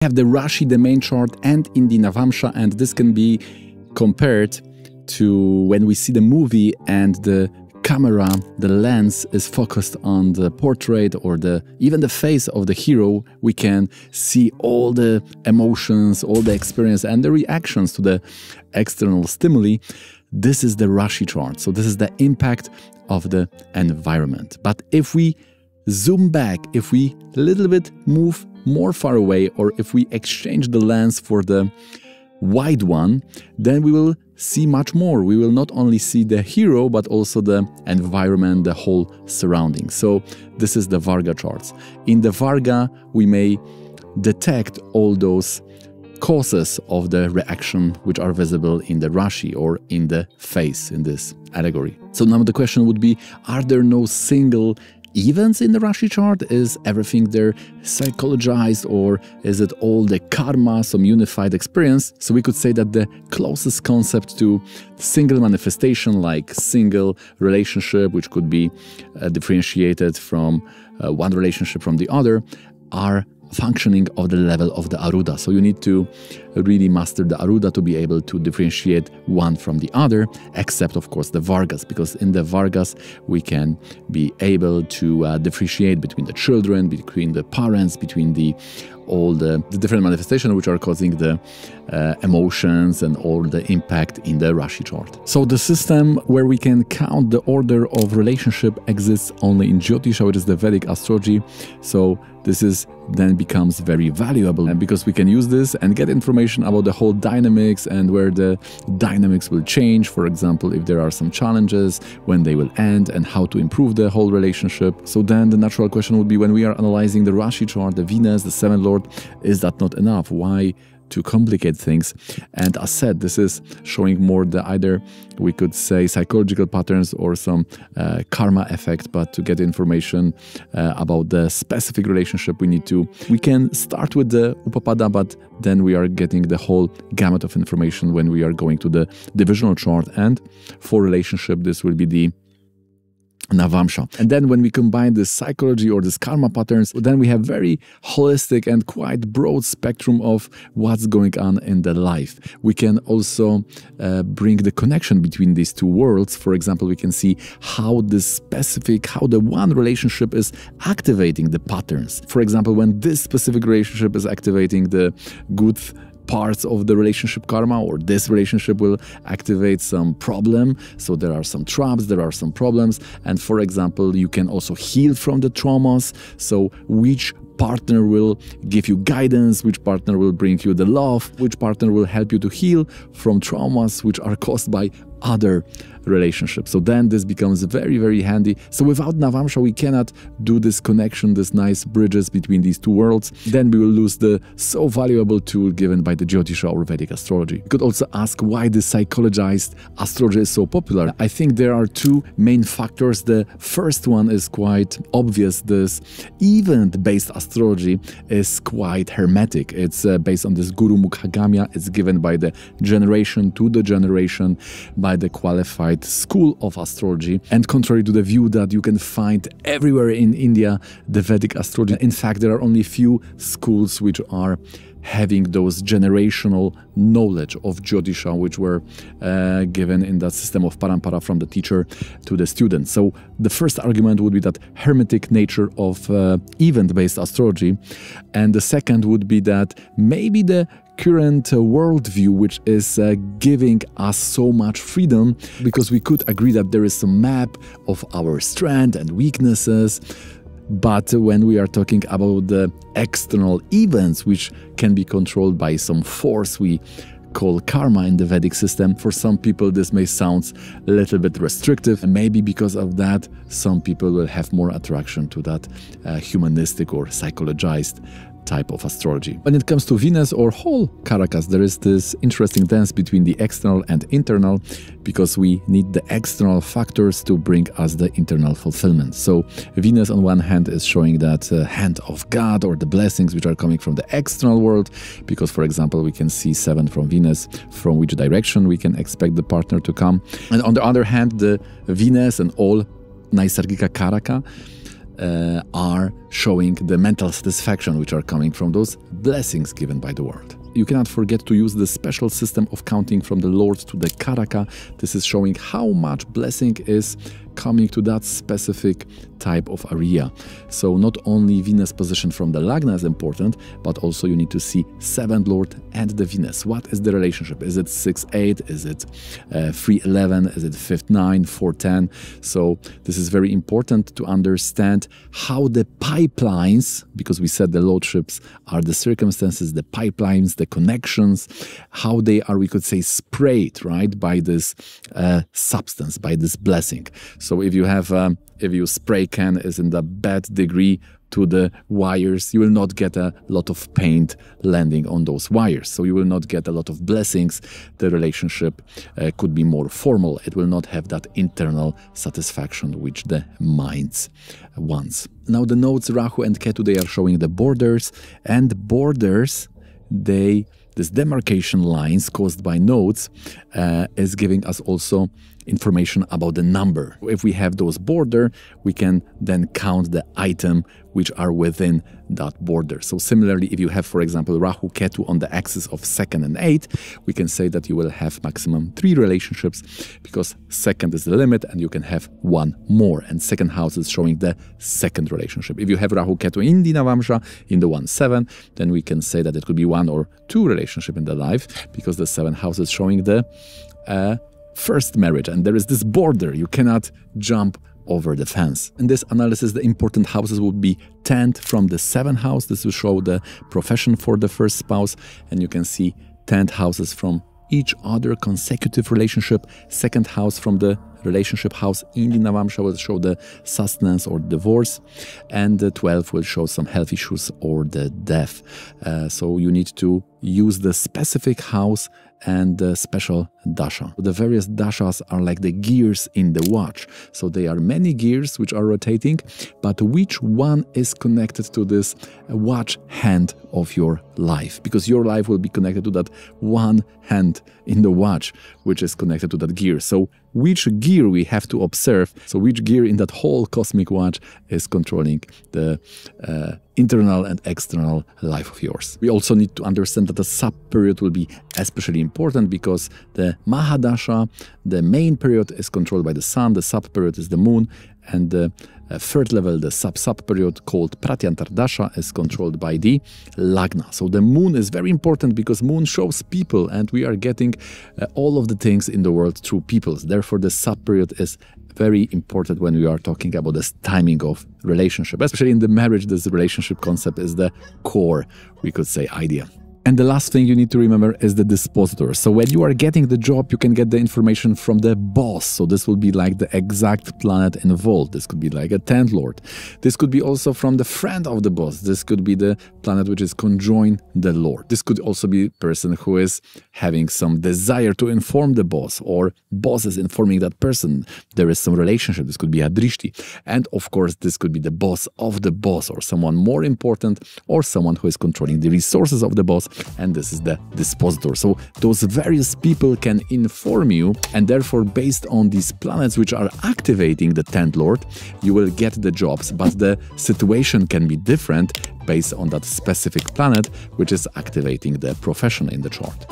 have the Rashi, the main chart, and in the Navamsha, and this can be compared to when we see the movie and the camera, the lens is focused on the portrait or even the face of the hero. We can see all the emotions, all the experience and the reactions to the external stimuli. This is the Rashi chart. So this is the impact of the environment. But if we zoom back, if we a little bit move more far away, or if we exchange the lens for the wide one, then we will see much more. We will not only see the hero, but also the environment, the whole surrounding. So this is the Varga charts. In the Varga, we may detect all those causes of the reaction which are visible in the Rashi or in the face in this allegory. So now the question would be, are there no single events in the Rashi chart? Is everything there psychologized, or is it all the karma, some unified experience? So we could say that the closest concept to single manifestation, like single relationship, which could be differentiated from one relationship from the other, are functioning of the level of the Arudha. So you need to really master the Arudha to be able to differentiate one from the other, except of course the Vargas, because in the Vargas we can be able to differentiate between the children, between the parents, between all the different manifestations which are causing the emotions and all the impact in the Rashi chart. So the system where we can count the order of relationship exists only in Jyotisha, which is the Vedic astrology. So this then becomes very valuable, and because we can use this and get information about the whole dynamics and where the dynamics will change. For example, if there are some challenges, when they will end, and how to improve the whole relationship. So then the natural question would be, when we are analyzing the Rashi chart, the Venus, the seventh lord, is that not enough? Why to complicate things? And as said, this is showing more the either we could say psychological patterns or some karma effect, but to get information about the specific relationship, we can start with the upapada, but then we are getting the whole gamut of information when we are going to the divisional chart. And for relationship, this will be the Navamsha. And then when we combine this psychology or this karma patterns, then we have very holistic and quite broad spectrum of what's going on in the life. We can also bring the connection between these two worlds. For example, we can see how the one relationship is activating the patterns. For example, when this specific relationship is activating the good parts of the relationship karma, or this relationship will activate some problem. So there are some traps, there are some problems. And for example, you can also heal from the traumas. So which partner will give you guidance, which partner will bring you the love, which partner will help you to heal from traumas which are caused by other relationships. So then this becomes very, very handy. So without Navamsha, we cannot do this connection, this nice bridges between these two worlds. Then we will lose the so valuable tool given by the Jyotisha or Vedic astrology. You could also ask why the psychologized astrology is so popular. I think there are two main factors. The first one is quite obvious. This event-based astrology is quite hermetic. It's based on this Guru Mukhagamya. It's given by the generation to the generation by the qualified school of astrology, and contrary to the view that you can find everywhere in India, the Vedic astrology. In fact, there are only few schools which are having those generational knowledge of Jyotisha, which were given in that system of parampara from the teacher to the student. So the first argument would be that hermetic nature of event-based astrology, and the second would be that maybe the current worldview, which is giving us so much freedom, because we could agree that there is some map of our strength and weaknesses. But when we are talking about the external events, which can be controlled by some force we call karma in the Vedic system, for some people this may sound a little bit restrictive, and maybe because of that some people will have more attraction to that humanistic or psychologized type of astrology. When it comes to Venus or whole Karakas, there is this interesting dance between the external and internal, because we need the external factors to bring us the internal fulfillment. So Venus on one hand is showing that hand of God, or the blessings which are coming from the external world, because for example we can see 7 from Venus, from which direction we can expect the partner to come. And on the other hand, the Venus and all Naisargika Karaka are showing the mental satisfaction which are coming from those blessings given by the world. You cannot forget to use the special system of counting from the Lord to the Karaka. This is showing how much blessing is coming to that specific type of area. So not only Venus position from the Lagna is important, but also you need to see 7th Lord and the Venus. What is the relationship? Is it 6-8? Is it 3-11? Is it 5-9? 4-10? So this is very important to understand how the pipelines, because we said the lordships are the circumstances, the pipelines, the connections, how they are, we could say, sprayed, right, by this substance, by this blessing. So if you have, if your spray can is in the bad degree to the wires, you will not get a lot of paint landing on those wires. So you will not get a lot of blessings. The relationship could be more formal. It will not have that internal satisfaction which the mind wants. Now the nodes Rahu and Ketu, they are showing the borders, and borders, this demarcation lines caused by nodes is giving us also information about the number. If we have those border, we can then count the item which are within that border. So similarly, if you have, for example, Rahu Ketu on the axis of 2nd and 8, we can say that you will have maximum 3 relationships, because 2nd is the limit and you can have 1 more. And 2nd house is showing the 2nd relationship. If you have Rahu Ketu in the Navamsha, in the 1-7, then we can say that it could be 1 or 2 relationship in the life, because the 7th house is showing the first marriage, and there is this border. You cannot jump over the fence. In this analysis, the important houses would be 10th from the 7th house. This will show the profession for the first spouse, and you can see 10th houses from each other consecutive relationship. 2nd house from the relationship house in the Navamsha will show the sustenance or divorce, and the 12th will show some health issues or the death. So you need to use the specific house and the special dasha. The various dashas are like the gears in the watch. So there are many gears which are rotating, but which one is connected to this watch hand of your life? Because your life will be connected to that one hand in the watch, which is connected to that gear. So which gear we have to observe, so which gear in that whole cosmic watch is controlling the internal and external life of yours. We also need to understand that the sub-period will be especially important, because the Mahadasha, the main period, is controlled by the sun, the sub-period is the moon, and the third level, the sub-period called Pratyantardasha, is controlled by the Lagna. So the moon is very important, because moon shows people, and we are getting all of the things in the world through people. Therefore, the sub-period is very important when we are talking about this timing of relationship. Especially in the marriage, this relationship concept is the core, we could say, idea. And the last thing you need to remember is the dispositor. So when you are getting the job, you can get the information from the boss. So this will be like the exact planet involved. This could be like a 10th lord. This could be also from the friend of the boss. This could be the planet which is conjoined the lord. This could also be a person who is having some desire to inform the boss, or boss is informing that person. There is some relationship. This could be a drishti. And of course, this could be the boss of the boss, or someone more important, or someone who is controlling the resources of the boss. And this is the dispositor. So those various people can inform you, and therefore based on these planets which are activating the 10th lord, you will get the jobs, but the situation can be different based on that specific planet which is activating the profession in the chart.